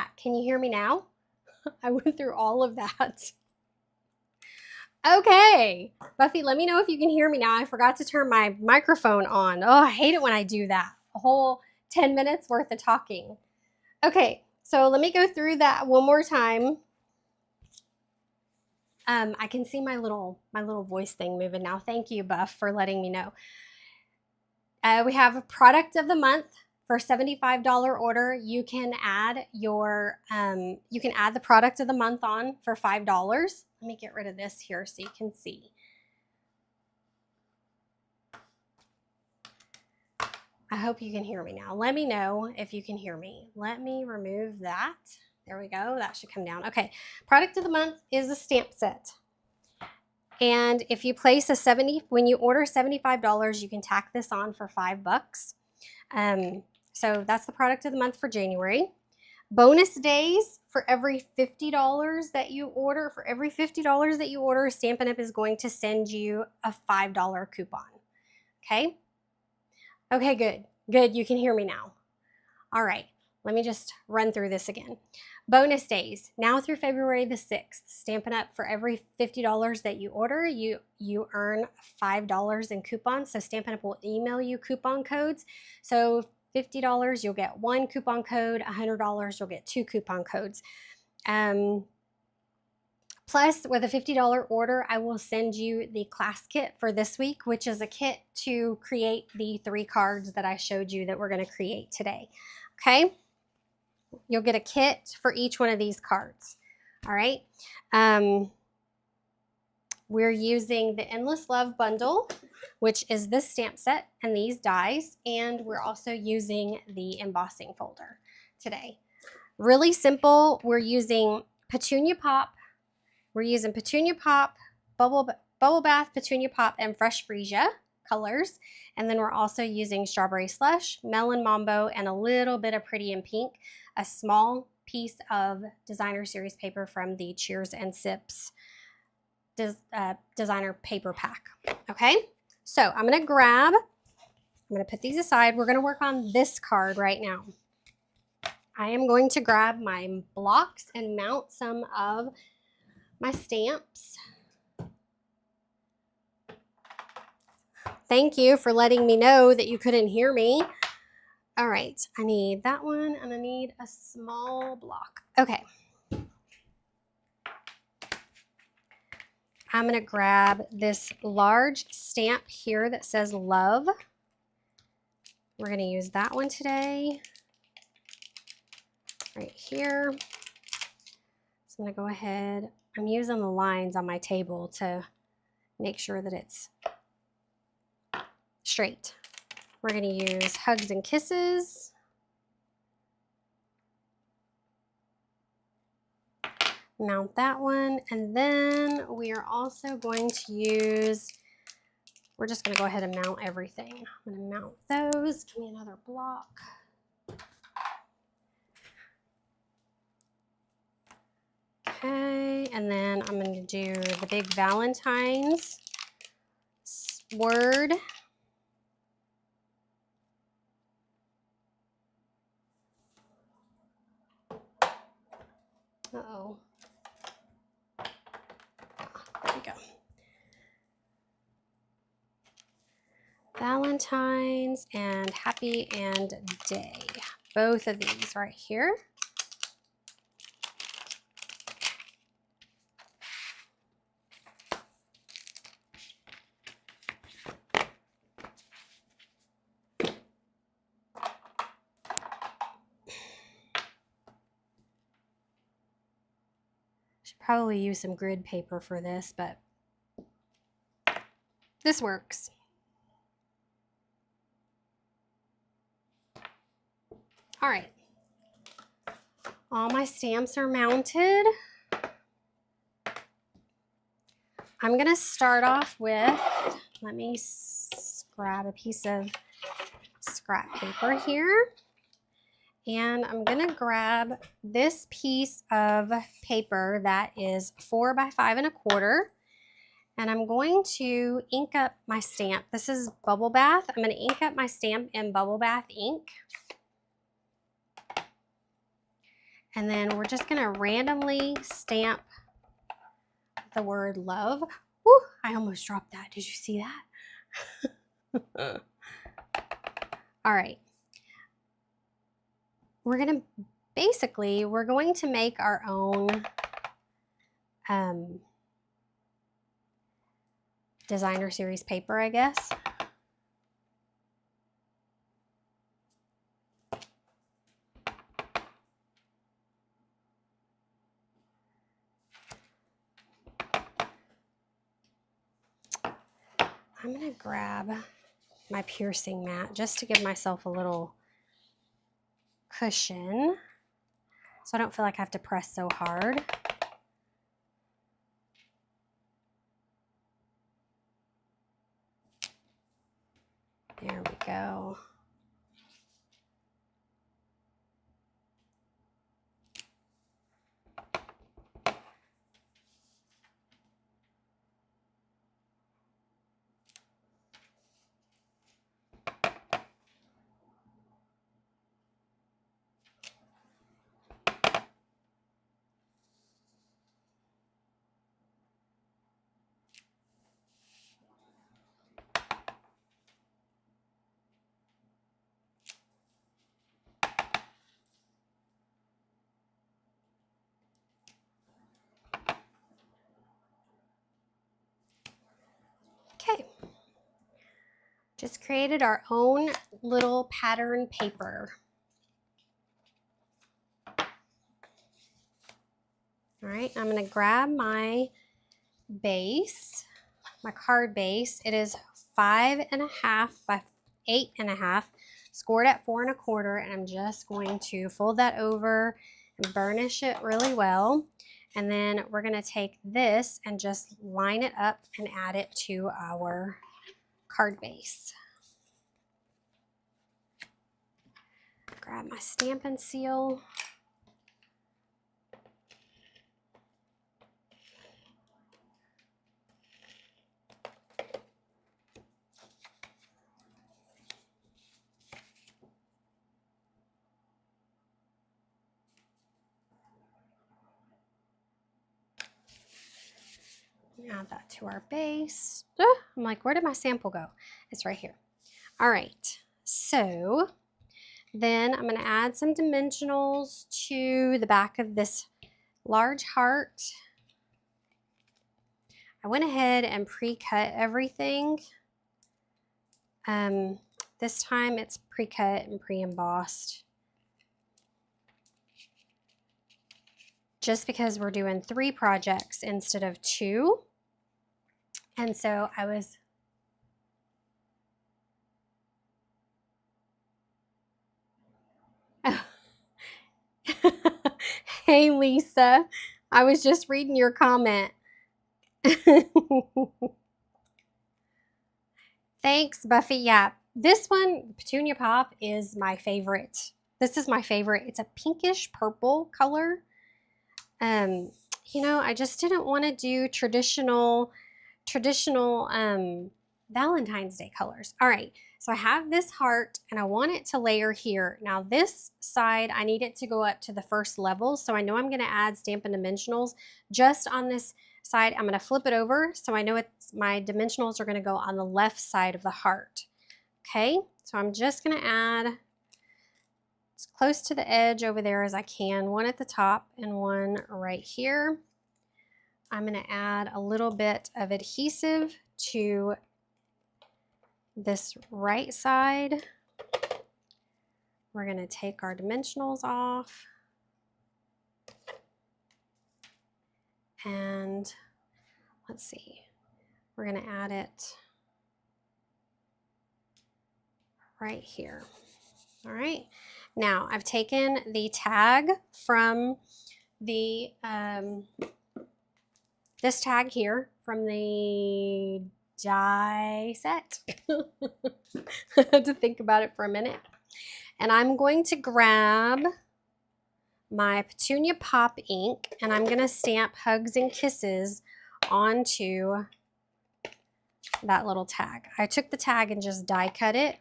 that? Can you hear me now? I went through all of that. Okay, Buffy, let me know if you can hear me now. I forgot to turn my microphone on. Oh, I hate it when I do that. A whole 10 minutes worth of talking. Okay, so let me go through that one more time. I can see my little voice thing moving now. Thank you, Buff, for letting me know. We have a product of the month. For $75 order, you can add your the product of the month on for $5. Let me get rid of this here so you can see. I hope you can hear me now. Let me know if you can hear me. Let me remove that. There we go. That should come down. Okay. Product of the month is a stamp set. And if you place when you order $75, you can tack this on for $5. So that's the product of the month for January. Bonus days for every $50 that you order. For every $50 that you order, Stampin' Up! Is going to send you a $5 coupon. Okay? Okay, good. Good, you can hear me now. All right, let me just run through this again. Bonus days, now through February the 6th. Stampin' Up! For every $50 that you order, you earn $5 in coupons. So Stampin' Up! Will email you coupon codes. So $50, you'll get 1 coupon code. $100, you'll get 2 coupon codes. Plus, with a $50 order, I will send you the class kit for this week, which is a kit to create the 3 cards that I showed you that we're going to create today. Okay? You'll get a kit for each one of these cards. All right? We're using the Endless Love bundle, which is this stamp set and these dies, and we're also using the embossing folder today. Really simple. We're using Petunia Pop. We're using Petunia Pop, Bubble Bath, Petunia Pop, and Fresh Freesia colors. And then we're also using Strawberry Slush, Melon Mambo, and a little bit of Pretty in Pink, a small piece of designer series paper from the Cheers and Sips designer paper pack. Okay, so I'm going to put these aside. We're going to work on this card right now. I am going to grab my blocks and mount some of my stamps. Thank you for letting me know that you couldn't hear me. All right, I need that one and I need a small block. Okay. I'm going to grab this large stamp here that says love. We're going to use that one today. Right here. So I'm going to go ahead. I'm using the lines on my table to make sure that it's straight. We're going to use Hugs and Kisses. Mount that one, and then we are also going to use, we're just going to go ahead and mount everything. I'm going to mount those. Give me another block. Okay, and then I'm going to do the big Valentine's word. Uh-oh. There we go. Valentine's and Happy and Day. Both of these right here. Should probably use some grid paper for this, but this works. All right, all my stamps are mounted. I'm going to start off with, let me grab a piece of scrap paper here. And I'm going to grab this piece of paper that is 4 by 5 1/4. And I'm going to ink up my stamp. This is Bubble Bath. I'm going to ink up my stamp in Bubble Bath ink. And then we're just gonna randomly stamp the word love. Woo, I almost dropped that. Did you see that? All right. We're going to make our own designer series paper, I guess. I'm going to grab my piercing mat just to give myself a little cushion so I don't feel like I have to press so hard. There we go. Okay, just created our own little pattern paper. All right, I'm going to grab my base, my card base. It is 5.5 by 8.5, scored at 4 1/4, and I'm just going to fold that over and burnish it really well. And then we're going to take this and just line it up and add it to our card base. Grab my Stampin' Seal. Add that to our base. I'm like, where did my sample go? It's right here. All right, so then I'm going to add some dimensionals to the back of this large heart. I went ahead and pre-cut everything. This time it's pre-cut and pre-embossed. Just because we're doing 3 projects instead of 2. And so I was Hey Lisa, I was just reading your comment. Thanks, Buffy. Yeah, this one, Petunia Pop, is my favorite. This is my favorite. It's a pinkish purple color. You know, I just didn't want to do traditional Valentine's Day colors. All right, so I have this heart and I want it to layer here. Now this side, I need it to go up to the first level. So I know I'm going to add Stampin' Dimensionals just on this side. I'm going to flip it over so I know my dimensionals are going to go on the left side of the heart. Okay, so I'm just going to add as close to the edge over there as I can, one at the top and one right here. I'm going to add a little bit of adhesive to this right side. We're going to take our dimensionals off. And let's see, we're going to add it right here. All right, now I've taken the tag from the this tag here from the die set. I had to think about it for a minute. And I'm going to grab my Petunia Pop ink and I'm going to stamp Hugs and Kisses onto that little tag. I took the tag and just die cut it.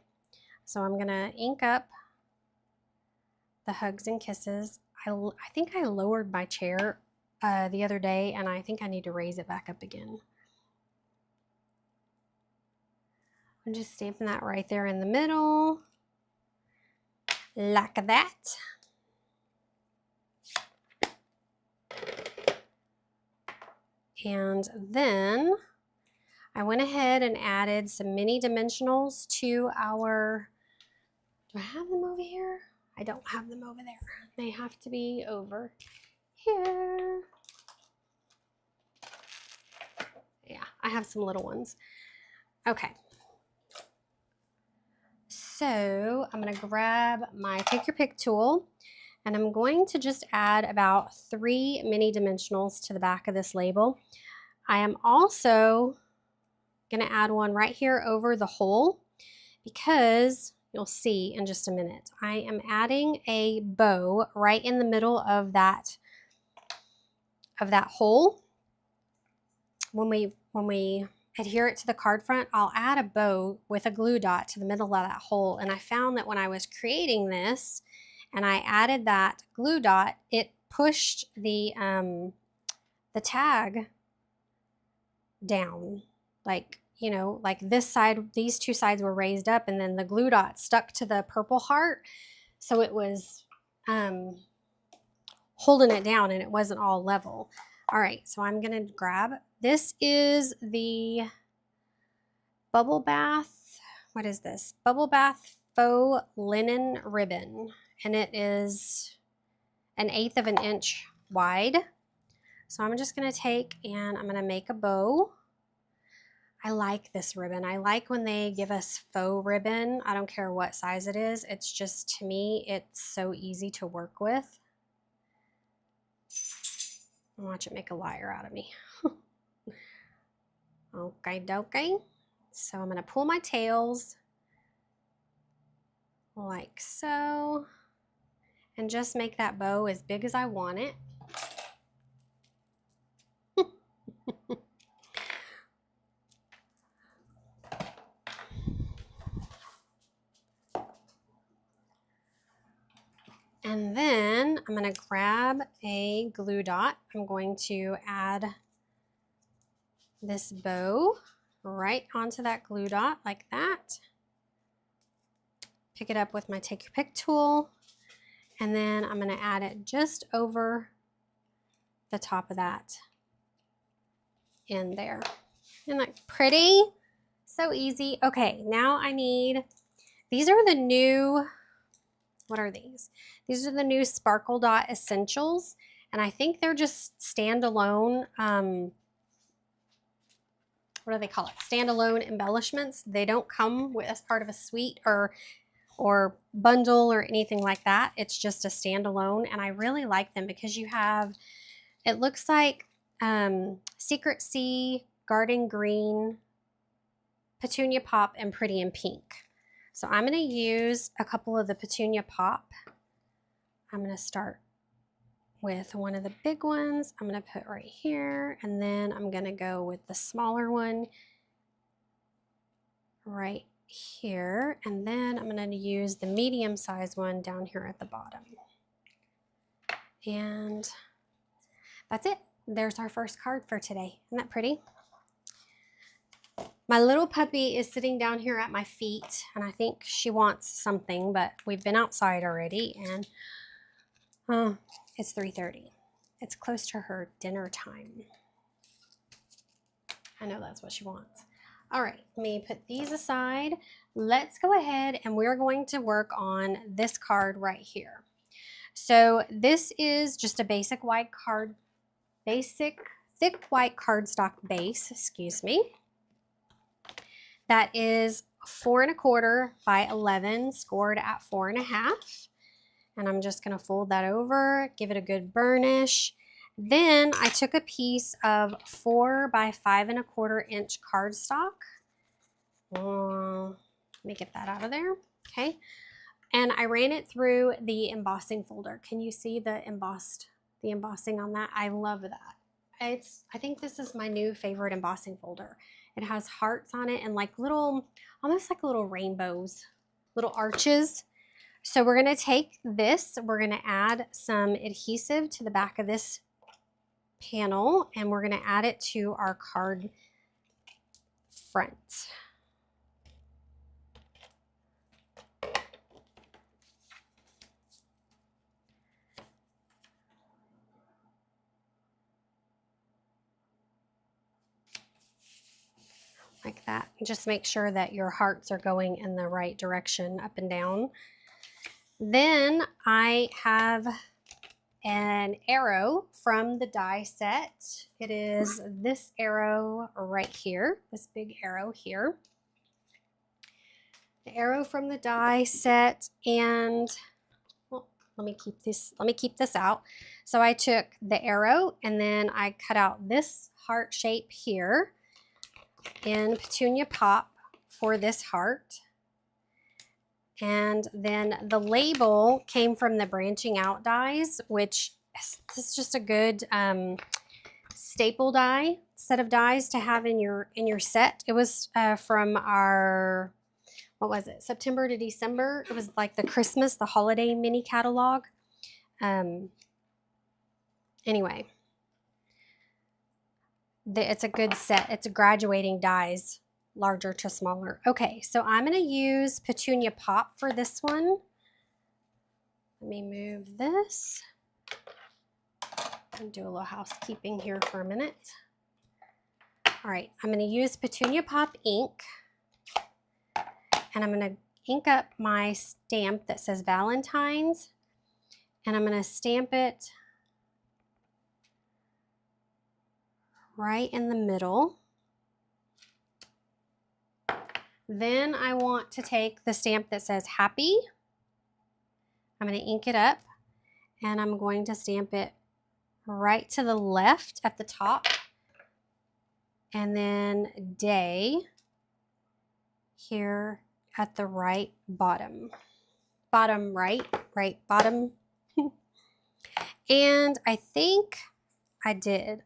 So I'm going to ink up the Hugs and Kisses. I think I lowered my chair the other day, and I think I need to raise it back up again. I'm just stamping that right there in the middle, like that. And then I went ahead and added some mini dimensionals to our, do I have them over here? I don't have them over there. They have to be over here. Yeah, I have some little ones. Okay. So I'm going to grab my Take Your Pick tool, and I'm going to just add about 3 mini dimensionals to the back of this label. I am also going to add one right here over the hole, because you'll see in just a minute, I am adding a bow right in the middle of that hole. When we adhere it to the card front, I'll add a bow with a glue dot to the middle of that hole. And I found that when I was creating this and I added that glue dot, it pushed the tag down. Like, you know, like this side, these 2 sides were raised up, and then the glue dot stuck to the purple heart. So it was holding it down, and it wasn't all level. All right, so I'm gonna grab, this is the Bubble Bath, what is this? Bubble Bath Faux Linen Ribbon, and it is 1/8 of an inch wide. So I'm just gonna take and I'm gonna make a bow. I like this ribbon. I like when they give us faux ribbon. I don't care what size it is. It's just, to me, it's so easy to work with. Watch it make a liar out of me. Okay. So I'm going to pull my tails like so, and just make that bow as big as I want it. And then I'm going to grab a glue dot. I'm going to add this bow right onto that glue dot like that. Pick it up with my Take Your Pick tool, and then I'm going to add it just over the top of that in there. Isn't that pretty? So easy. Okay, now I need, these are the new, what are these? These are the new Sparkle Dot Essentials, and I think they're just standalone, what do they call it? Standalone embellishments. They don't come with, as part of a suite or bundle or anything like that. It's just a standalone, and I really like them because you have, it looks like Secret Sea, Garden Green, Petunia Pop, and Pretty in Pink. So I'm going to use a couple of the Petunia Pop. I'm going to start with one of the big ones. I'm going to put right here, and then I'm going to go with the smaller one right here, and then I'm going to use the medium-sized one down here at the bottom. And that's it. There's our first card for today. Isn't that pretty? My little puppy is sitting down here at my feet, and I think she wants something, but we've been outside already, and it's 3:30. It's close to her dinner time. I know that's what she wants. All right, let me put these aside. Let's go ahead, and we're going to work on this card right here. So this is just a basic white card, thick white cardstock base, excuse me. That is 4 1/4 by 11, scored at 4 1/2. And I'm just gonna fold that over, give it a good burnish. Then I took a piece of 4 by 5 1/4 inch cardstock. Let me get that out of there, okay? And I ran it through the embossing folder. Can you see the embossing on that? I love that. I think this is my new favorite embossing folder. It has hearts on it and like little, almost like little rainbows, little arches. So we're going to take this, we're going to add some adhesive to the back of this panel, and we're going to add it to our card front. Like that. Just make sure that your hearts are going in the right direction, up and down. Then I have an arrow from the die set. It is this arrow right here, this big arrow here. The arrow from the die set, and well, let me keep this out. So I took the arrow and then I cut out this heart shape here in Petunia Pop for this heart. And then the label came from the branching out dies, which this is just a good staple die set of dies to have in your set. It was from our, what was it, September to December. It was like the Christmas, the holiday mini catalog. Anyway, it's a good set. It's a graduating dies, larger to smaller. Okay, so I'm going to use Petunia Pop for this one. Let me move this and do a little housekeeping here for a minute. All right, I'm going to use Petunia Pop ink, and I'm going to ink up my stamp that says Valentine's, and I'm going to stamp it right in the middle. Then I want to take the stamp that says Happy. I'm going to ink it up, and I'm going to stamp it right to the left at the top, and then Day here at the right bottom. Bottom right bottom. And I think I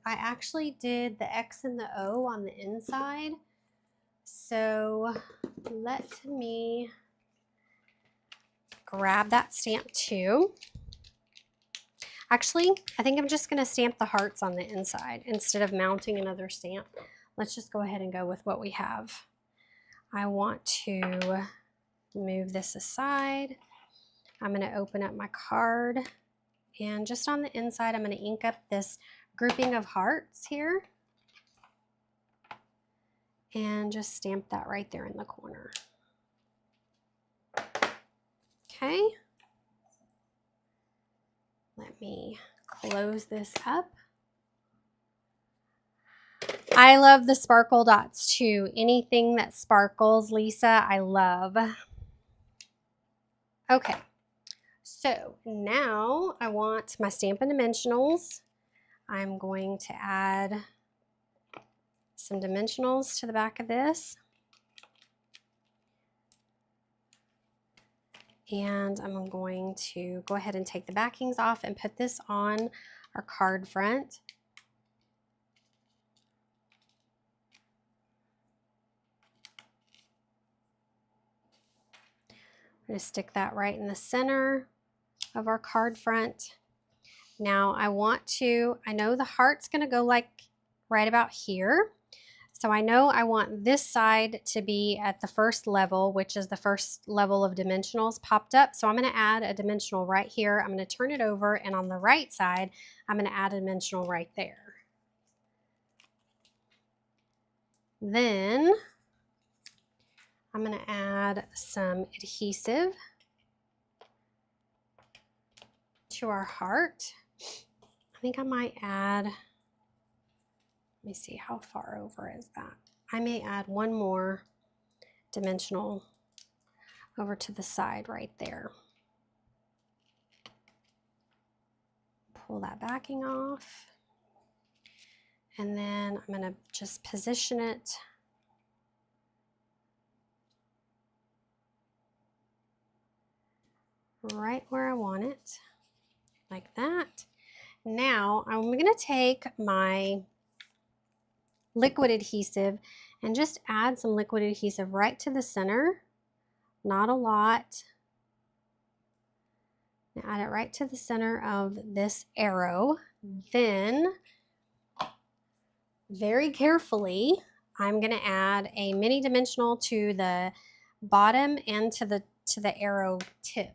actually did the X and the O on the inside. So let me grab that stamp too. Actually, I think I'm just going to stamp the hearts on the inside instead of mounting another stamp. Let's just go ahead and go with what we have. I want to move this aside. I'm going to open up my card, and just on the inside I'm going to ink up this grouping of hearts here and just stamp that right there in the corner. Okay. Let me close this up. I love the sparkle dots too. Anything that sparkles, Lisa, I love. Okay, so now I want my Stampin' Dimensionals. I'm going to add some dimensionals to the back of this. And I'm going to go ahead and take the backings off and put this on our card front. I'm going to stick that right in the center of our card front. Now I know the heart's going to go like right about here. So I know I want this side to be at the first level, which is the first level of dimensionals popped up. So I'm going to add a dimensional right here. I'm going to turn it over, and on the right side, I'm going to add a dimensional right there. Then I'm going to add some adhesive to our heart. I think I might add, let me see, how far over is that? I may add one more dimensional over to the side right there. Pull that backing off. And then I'm going to just position it right where I want it, like that. Now I'm going to take my liquid adhesive and just add some liquid adhesive right to the center. Not a lot. Add it right to the center of this arrow. Then, very carefully, I'm going to add a mini dimensional to the bottom and to the arrow tip.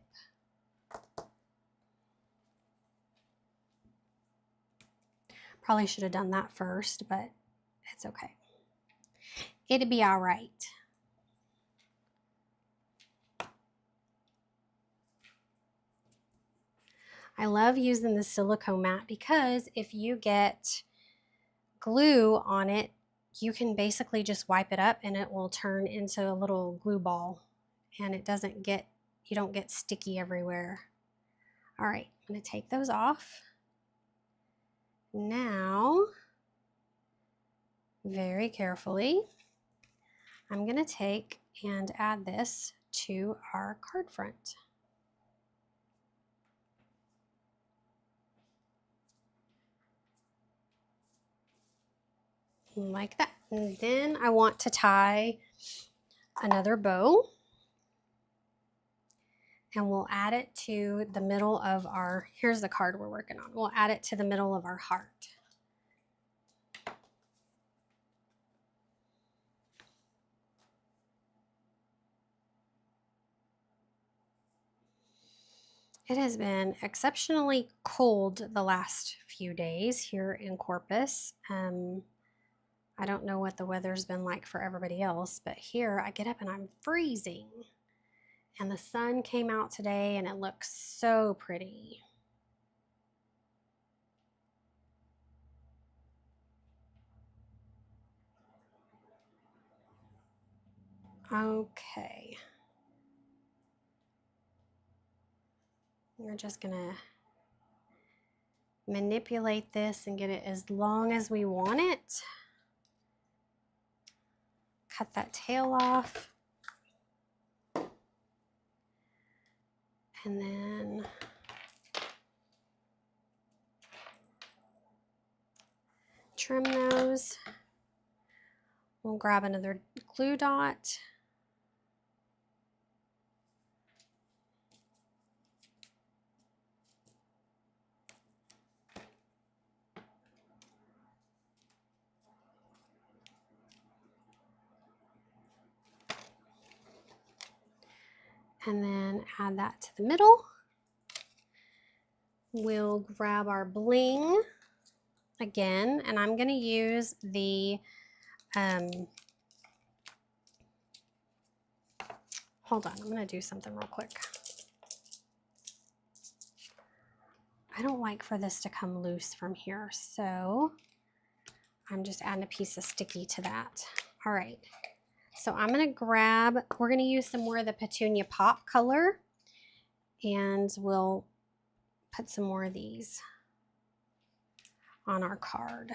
Probably should have done that first, but it's okay. It'll be all right. I love using the silicone mat because if you get glue on it, you can basically just wipe it up and it will turn into a little glue ball, and it doesn't get, you don't get sticky everywhere. All right, I'm going to take those off. Now, very carefully, I'm going to take and add this to our card front. Like that. And then I want to tie another bow, and we'll add it to the middle of our, here's the card we're working on. We'll add it to the middle of our heart. It has been exceptionally cold the last few days here in Corpus. I don't know what the weather's been like for everybody else, but here I get up and I'm freezing. And the sun came out today and it looks so pretty. Okay. We're just gonna manipulate this and get it as long as we want it. Cut that tail off. And then trim those. We'll grab another glue dot. And then add that to the middle. We'll grab our bling again, and I'm going to use the, hold on, I'm going to do something real quick. I don't like for this to come loose from here, so I'm just adding a piece of sticky to that. All right. So I'm going to grab, we're going to use some more of the Petunia Pop color, and we'll put some more of these on our card.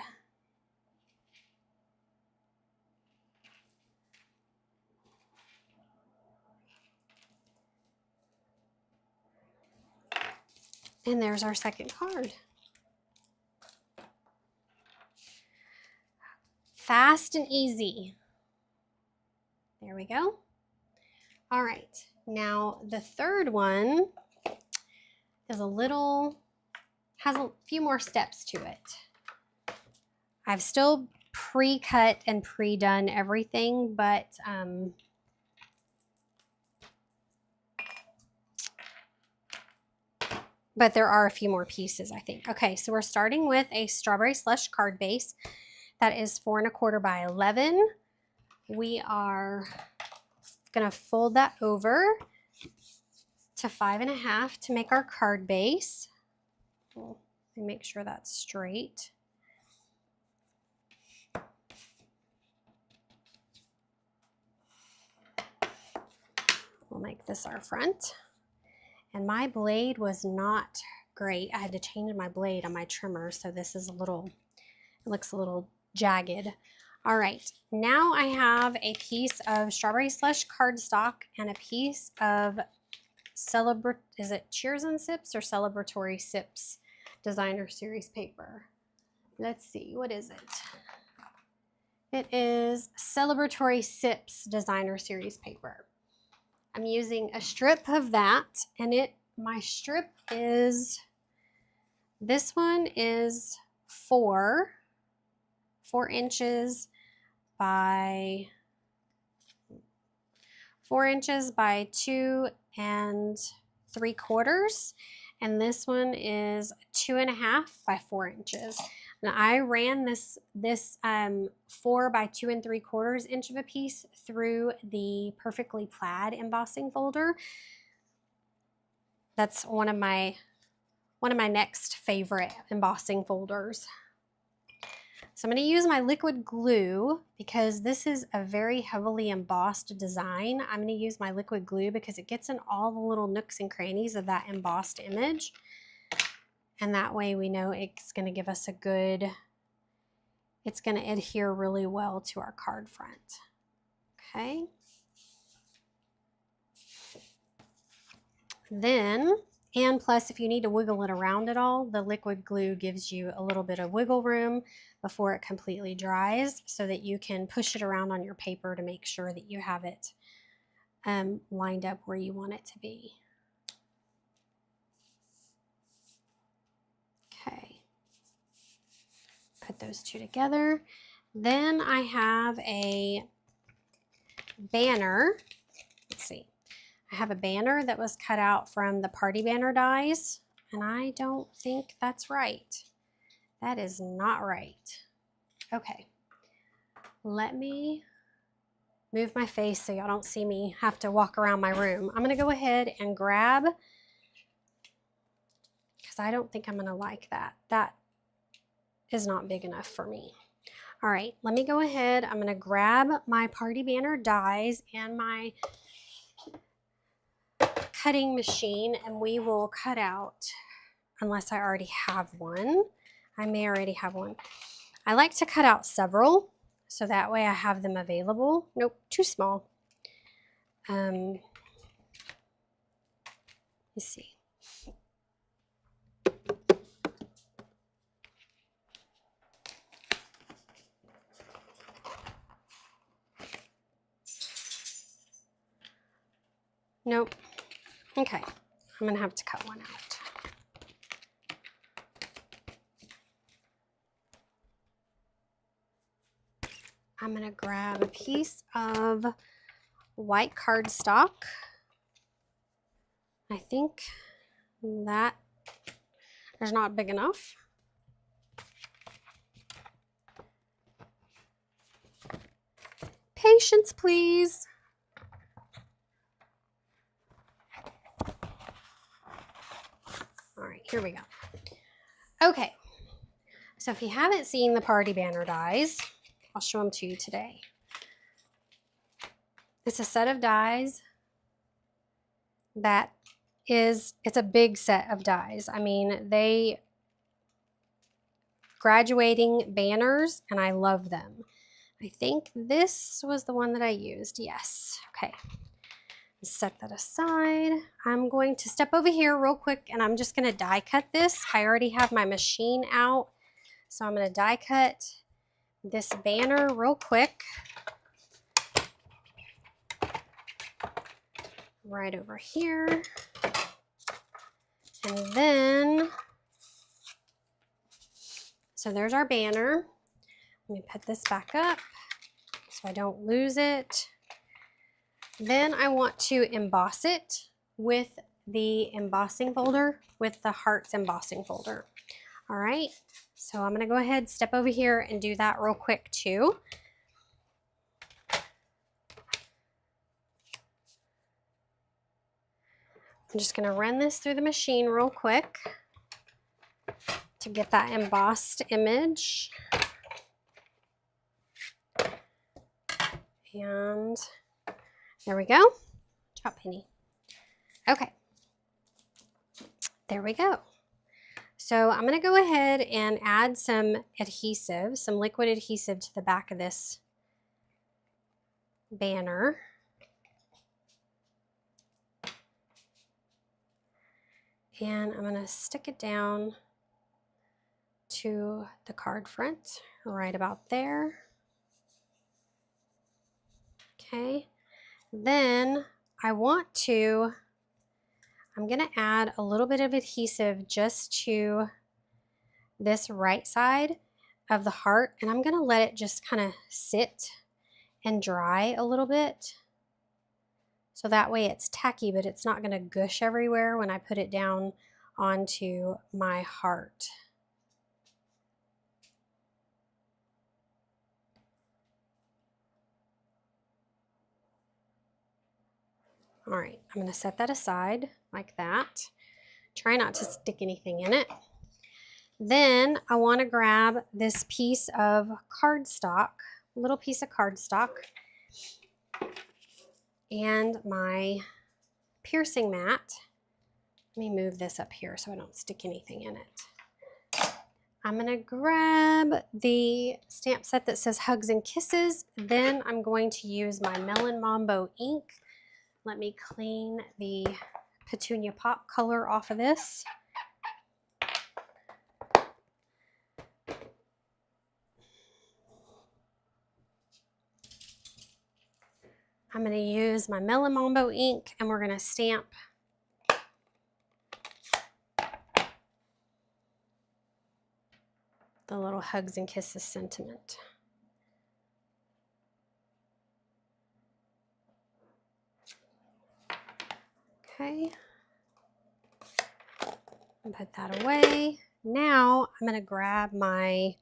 And there's our second card. Fast and easy. There we go. All right, now the third one is has a few more steps to it. I've still pre-cut and pre-done everything, but there are a few more pieces, I think. Okay, so we're starting with a strawberry slush card base that is 4 1/4 by 11. We are gonna fold that over to 5 1/2 to make our card base. Let me make sure that's straight. We'll make this our front. And my blade was not great. I had to change my blade on my trimmer, so this is it looks a little jagged. All right, now I have a piece of strawberry slush cardstock and a piece of is it Cheers and Sips or Celebratory Sips designer series paper? Let's see, what is it? It is Celebratory Sips designer series paper. I'm using a strip of that, and it my strip is, this one is 4 inches by 2 3/4, and this one is 2.5 by 4 inches. Now I ran this 4 by 2 3/4 inch of a piece through the Perfectly Plaid embossing folder. That's one of my next favorite embossing folders. So I'm going to use my liquid glue because this is a very heavily embossed design. I'm going to use my liquid glue because it gets in all the little nooks and crannies of that embossed image. And that way we know it's going to give us it's going to adhere really well to our card front. Okay. Then, and plus if you need to wiggle it around at all, the liquid glue gives you a little bit of wiggle room before it completely dries so that you can push it around on your paper to make sure that you have it lined up where you want it to be. Okay, put those two together. Then I have a banner. Let's see. I have a banner that was cut out from the party banner dies, and I don't think that's right. That is not right. Okay, let me move my face so y'all don't see me have to walk around my room. I'm gonna go ahead and grab, because I don't think I'm gonna like that. That is not big enough for me. All right, let me go ahead. I'm gonna grab my party banner dies and my cutting machine, and we will cut out, unless I already have one. I may already have one. I like to cut out several so that way I have them available. Nope, too small. Let's see. Nope. Okay, I'm gonna have to cut one out. I'm gonna grab a piece of white cardstock. I think that is not big enough. Patience, please. All right, here we go. Okay, so if you haven't seen the party banner dies, I'll show them to you today. It's a set of dies that is, it's a big set of dies. I mean, they graduating banners, and I love them. I think this was the one that I used. Yes. Okay. Set that aside. I'm going to step over here real quick, and I'm just going to die cut this. I already have my machine out, so I'm going to die cut this banner real quick. Right over here. And then, so there's our banner. Let me put this back up so I don't lose it. Then I want to emboss it with the embossing folder, with the hearts embossing folder. All right, so I'm gonna go ahead, step over here and do that real quick too. I'm just gonna run this through the machine real quick to get that embossed image. And there we go. Drop penny. Okay. There we go. So I'm going to go ahead and add some adhesive, some liquid adhesive to the back of this banner. And I'm going to stick it down to the card front, right about there. Okay. Then I want to I'm going to add a little bit of adhesive just to this right side of the heart, and I'm going to let it just kind of sit and dry a little bit. So that way it's tacky, but it's not going to gush everywhere when I put it down onto my heart. All right, I'm going to set that aside like that. Try not to stick anything in it. Then I want to grab this piece of cardstock, little piece of cardstock, and my piercing mat. Let me move this up here so I don't stick anything in it. I'm going to grab the stamp set that says Hugs and Kisses. Then I'm going to use my Melon Mambo ink. Let me clean the Petunia Pop color off of this. I'm going to use my Melon Mambo ink, and we're going to stamp the little Hugs and Kisses sentiment. Okay, and put that away. Now I'm going to grab my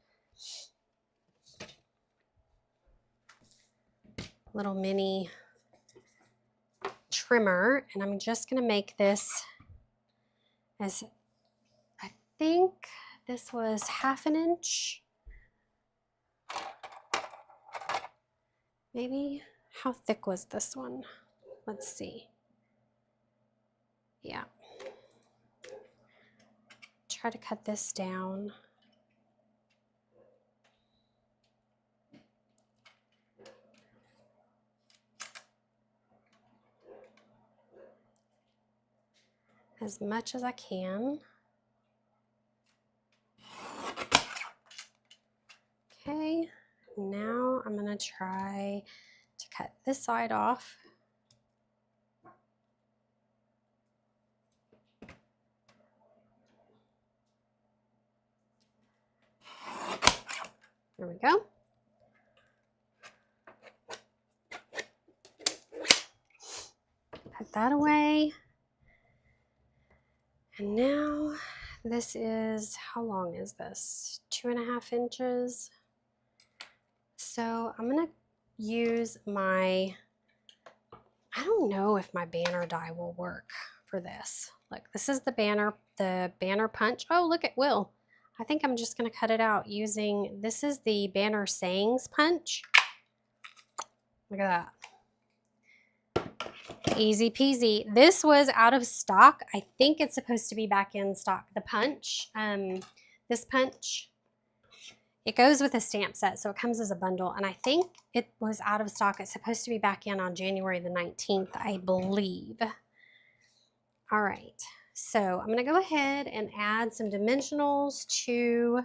little mini trimmer, and I'm just going to make this as, I think this was 1/2 inch. Maybe. How thick was this one? Let's see. Yeah. Try to cut this down. As much as I can. Okay, now I'm going to try to cut this side off. There we go. Put that away. And now this is, how long is this? 2.5 inches. So I'm going to use my, I don't know if my banner die will work for this. Look, this is the banner punch. Oh, look, it will. I think I'm just going to cut it out using, this is the banner sayings punch. Look at that. Easy peasy. This was out of stock. I think it's supposed to be back in stock. The punch, this punch, it goes with a stamp set, so it comes as a bundle, and I think it was out of stock. It's supposed to be back in on January the 19th, I believe. All right, so I'm going to go ahead and add some dimensionals to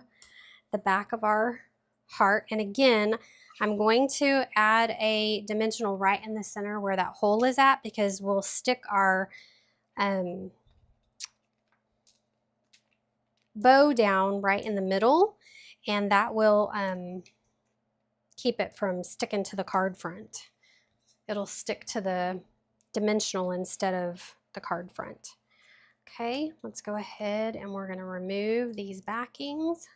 the back of our heart, and again, I'm going to add a dimensional right in the center where that hole is at, because we'll stick our bow down right in the middle, and that will keep it from sticking to the card front. It'll stick to the dimensional instead of the card front. Okay, let's go ahead and we're going to remove these backings.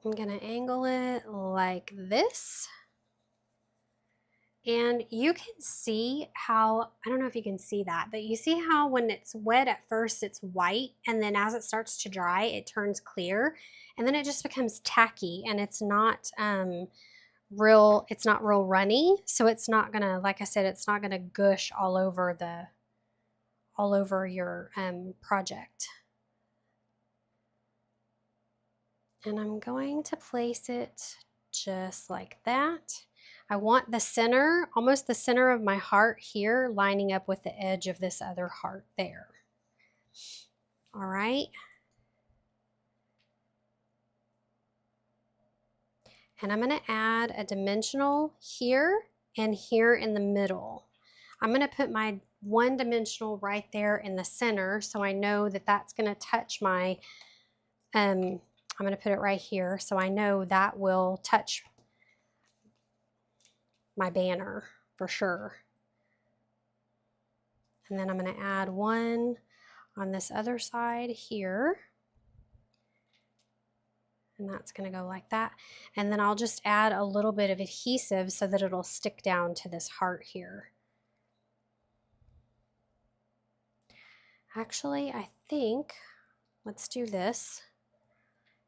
I'm going to angle it like this. And you can see how, I don't know if you can see that, but you see how when it's wet at first it's white, and then as it starts to dry it turns clear, and then it just becomes tacky, and it's not real runny, so it's not gonna, like I said, it's not gonna gush all over your project. And I'm going to place it just like that. I want the center, almost the center of my heart here, lining up with the edge of this other heart there. All right. And I'm going to add a dimensional here and here in the middle. I'm going to put my one dimensional right there in the center so I know that that's going to touch my, I'm going to put it right here so I know that will touch my banner for sure. And then I'm going to add one on this other side here. And that's going to go like that. And then I'll just add a little bit of adhesive so that it'll stick down to this heart here. Actually, I think, let's do this.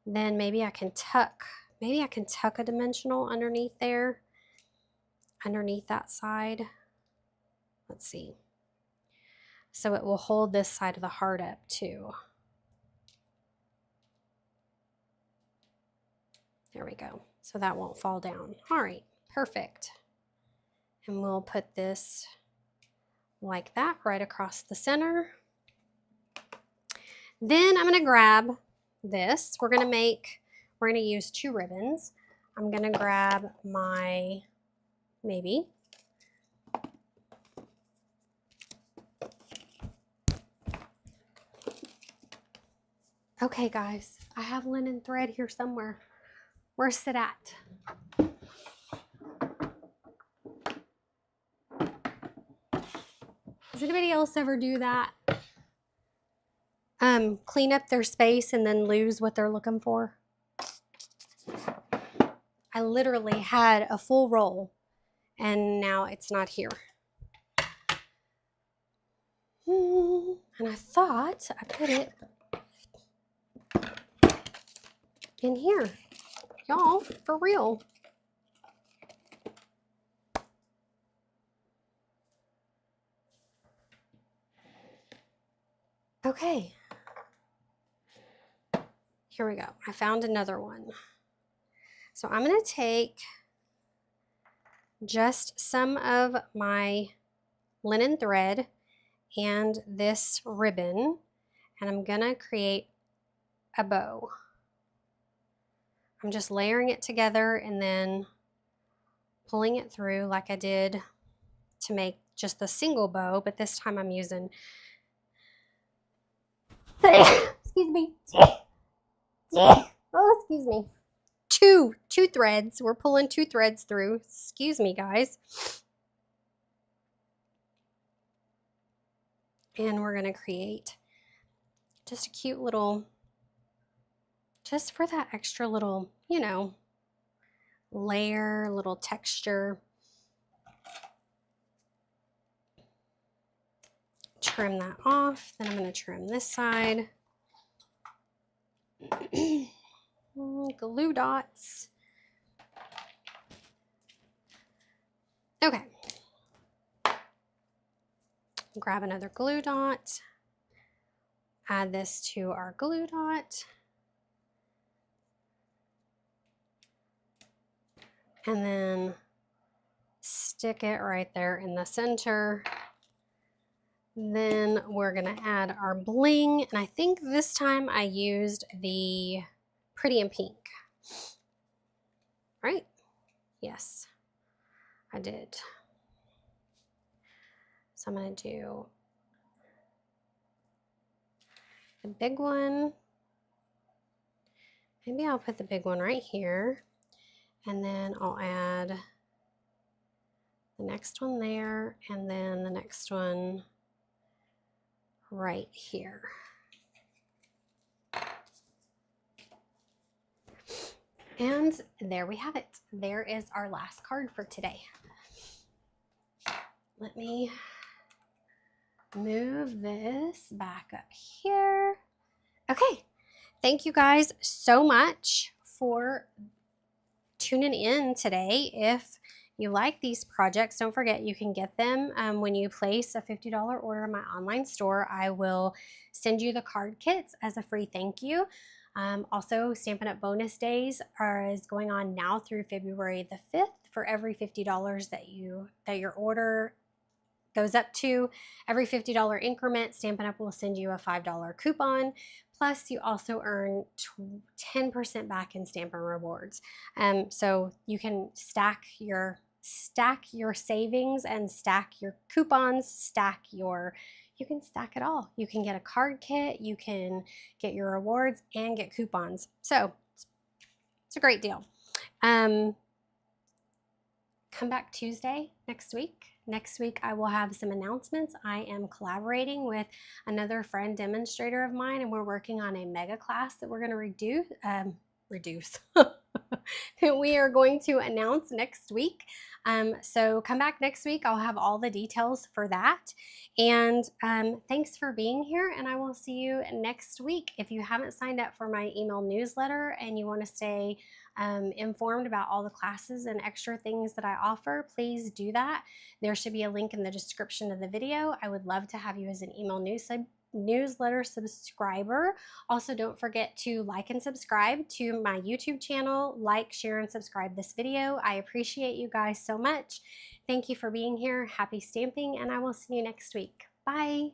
Then maybe I can tuck a dimensional underneath there, underneath that side. Let's see. So it will hold this side of the heart up too. There we go. So that won't fall down. All right, perfect. And we'll put this like that right across the center. Then I'm going to grab this. We're going to use 2 ribbons. I'm going to grab my, maybe, okay guys, I have linen thread here somewhere. Where's it at? Does anybody else ever do that? Clean up their space and then lose what they're looking for? I literally had a full roll and now it's not here. And I thought I put it in here. Y'all, for real. Okay. Here we go. I found another one. So I'm going to take just some of my linen thread and this ribbon, and I'm going to create a bow. I'm just layering it together and then pulling it through like I did to make just the single bow, but this time I'm using, excuse me, oh, excuse me, two threads. We're pulling 2 threads through. Excuse me, guys. And we're going to create just a cute little, just for that extra little, you know, layer, little texture. Trim that off. Then I'm going to trim this side. Glue dots. Okay. Grab another glue dot. Add this to our glue dot. And then stick it right there in the center. Then we're going to add our bling. And I think this time I used the Pretty in Pink. Right? Yes, I did. So I'm going to do the big one. Maybe I'll put the big one right here. And then I'll add the next one there, and then the next one right here. And there we have it. There is our last card for today. Let me move this back up here. Okay, thank you guys so much for tuning in today. If you like these projects, don't forget you can get them when you place a $50 order in my online store. I will send you the card kits as a free thank you. Also, Stampin' Up! Bonus Days is going on now through February the 5th. For every $50 that your order goes up to every $50 increment, Stampin' Up! Will send you a $5 coupon. Plus, you also earn 10% back in Stampin' Rewards. So you can stack your savings and stack your coupons, you can stack it all. You can get a card kit, you can get your rewards and get coupons. So it's a great deal. Come back Tuesday next week. Next week I will have some announcements. I am collaborating with another friend demonstrator of mine, and we're working on a mega class that we're going to reduce that we are going to announce next week. So come back next week. I'll have all the details for that. And thanks for being here, and I will see you next week. If you haven't signed up for my email newsletter and you want to stay informed about all the classes and extra things that I offer, please do that. There should be a link in the description of the video. I would love to have you as an email newsletter subscriber. Also, don't forget to like and subscribe to my YouTube channel. Like, share, and subscribe this video. I appreciate you guys so much. Thank you for being here. Happy stamping, and I will see you next week. Bye.